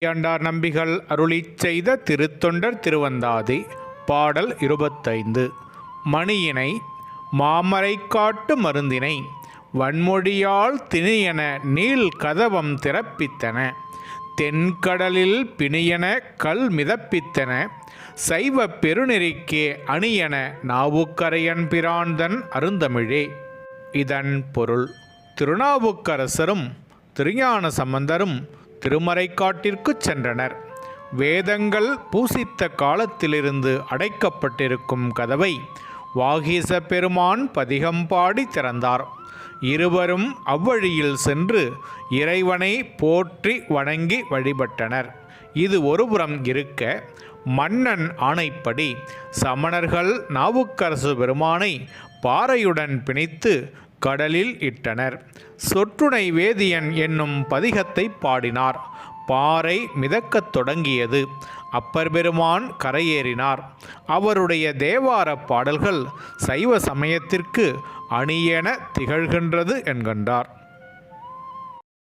மெய்கண்டார் நம்பிகள் அருளிச் செய்த திருத்தொண்டர் திருவந்தாதி. பாடல் 25. மணியினை மாமரைக்காட்டு மருந்தினை வன்மொழியால் திணியன நீள் கதவம் திறப்பித்தன தென்கடலில் பிணியன கல் மிதப்பித்தன சைவ பெருநெறிக்கே அணியன நாவுக்கரையன் பிரான்தன் அருந்தமிழே. இதன் பொருள்: திருநாவுக்கரசரும் திருஞான சம்பந்தரும் திருமறைக்காட்டிற்குச் சென்றனர். வேதங்கள் பூசித்த காலத்திலிருந்து அடைக்கப்பட்டிருக்கும் கதவை வாகீச பெருமான் பதிகம் பாடி திறந்தார். இருவரும் அவ்வழியில் சென்று இறைவனை போற்றி வணங்கி வழிபட்டனர். இது ஒருபுறம் இருக்க, மன்னன் ஆணைப்படி சமணர்கள் நாவுக்கரசு பெருமானை பாறையுடன் பிணைத்து கடலில் இட்டனர். சொற்றுணை வேதியன் என்னும் பதிகத்தை பாடினார். பாறை மிதக்கத் தொடங்கியது. அப்பர் பெருமான் கரையேறினார். அவருடைய தேவார பாடல்கள் சைவ சமயத்திற்கு அணியென திகழ்கின்றது என்கின்றார்.